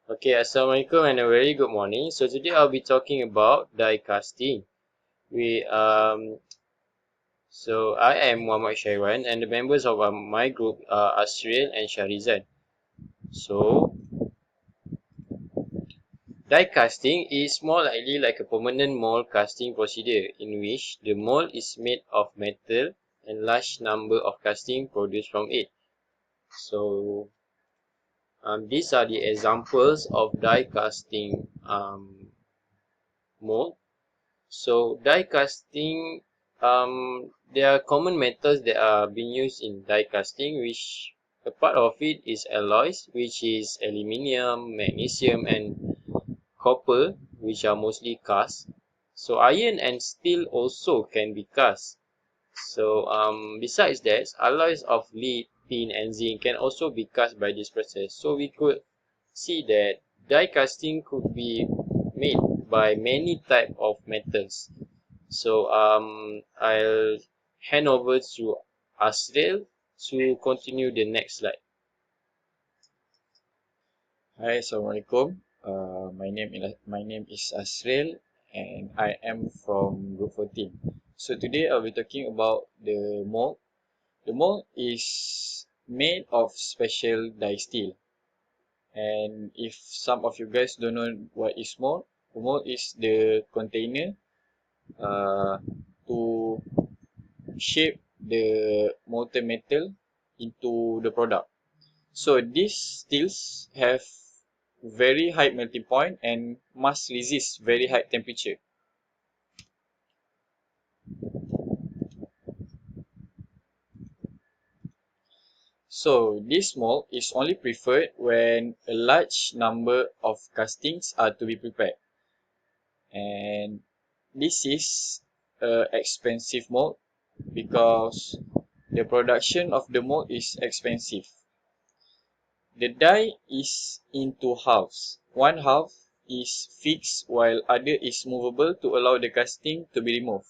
Okay, Assalamualaikum and a very good morning. So today I'll be talking about die casting. We so I am Muhammad Shaiwan and the members of my group are Asriel and Sharizan. So die casting is more likely like a permanent mold casting procedure in which the mold is made of metal and large number of casting produced from it. So these are the examples of die casting mold. So die casting, there are common methods that are being used in die casting, which a part of it is alloys, which is aluminium, magnesium, and copper, which are mostly cast. So iron and steel also can be cast. So besides that, alloys of lead, tin, and zinc can also be cast by this process. So we could see that die casting could be made by many type of metals. So I'll hand over to Asriel to continue the next slide. Hi, Assalamualaikum. My name is Asril and I am from Group 14. So today I'll be talking about the mold. The mold is made of special die steel. And if some of you guys don't know what is mold, the mold is the container uh, to shape the molten metal into the product. So these steels have very high melting point and must resist very high temperature. So this mold is only preferred when a large number of castings are to be prepared. And this is a expensive mold because the production of the mold is expensive. The die is in two halves. One half is fixed while other is movable to allow the casting to be removed.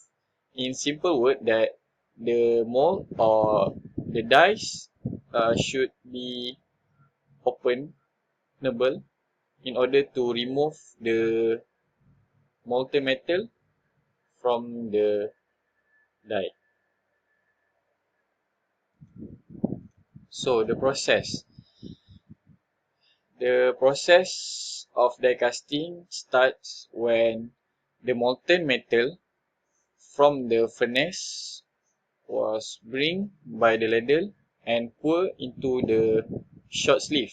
In simple word, that the mold or the dies should be openable in order to remove the molten metal from the die. So the process. The process of die casting starts when the molten metal from the furnace was bring by the ladle and pour into the short sleeve.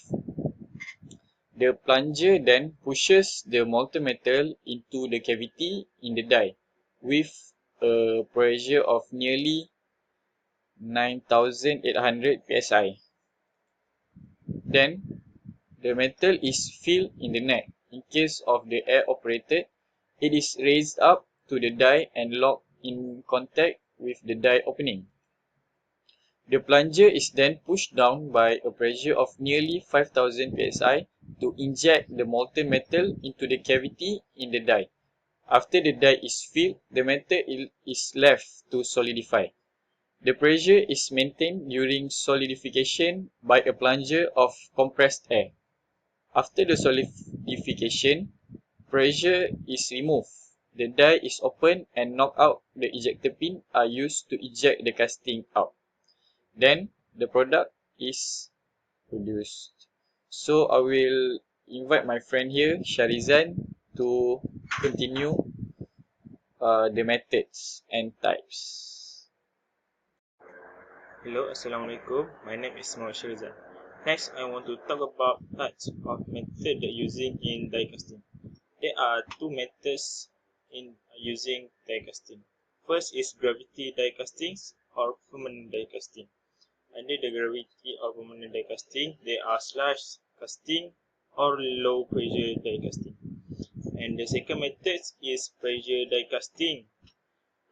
The plunger then pushes the molten metal into the cavity in the die with a pressure of nearly 9,800 psi. Then the metal is filled in the neck. In case of the air operated, it is raised up to the die and locked in contact with the die opening. The plunger is then pushed down by a pressure of nearly 5,000 psi to inject the molten metal into the cavity in the die. After the die is filled, the metal is left to solidify. The pressure is maintained during solidification by a plunger of compressed air. After the solidification, pressure is removed. The die is opened and knocked out. The ejector pin are used to eject the casting out. Then the product is produced. So I will invite my friend here, Sharizan, to continue the methods and types. Hello, Assalamualaikum. My name is Muhammad Shirzan. Next, I want to talk about types of method that using in die casting. There are two methods in using die casting. First is gravity die castings or permanent die casting. Under the gravity or permanent die casting, there are slash casting or low pressure die casting. And the second method is pressure die casting.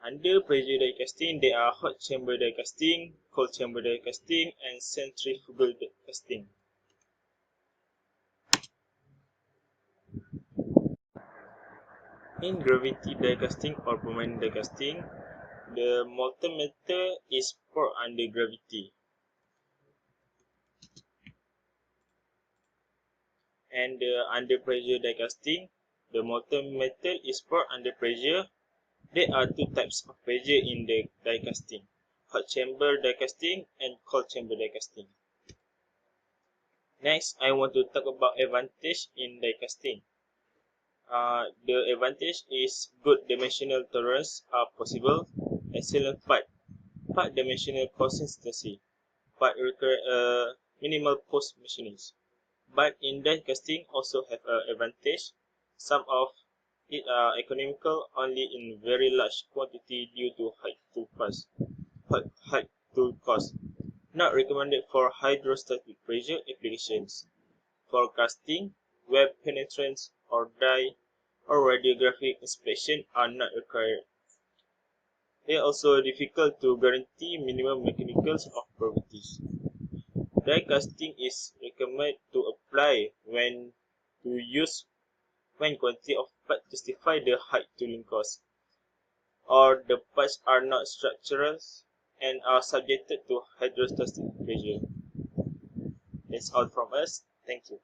Under pressure die casting, there are hot chamber die casting, cold chamber die casting, and centrifugal die casting. In gravity die casting or permanent die casting, the molten metal is poured under gravity. And under pressure die casting, the molten metal is poured under pressure. There are two types of pressure in the die casting: hot chamber die casting and cold chamber die casting. Next, I want to talk about advantage in die casting. The advantage is good dimensional tolerance are possible, excellent part dimensional consistency, but require minimal post machining. But in die casting also have an advantage. Some of it are economical only in very large quantity due to high tool cost. Not recommended for hydrostatic pressure applications. For casting, web penetrance or die or radiographic inspection are not required. They are also difficult to guarantee minimum mechanical properties. Die casting is recommended to apply when to use when quantity of parts justify the high tooling cost, or the parts are not structural and are subjected to hydrostatic pressure. That's all from us. Thank you.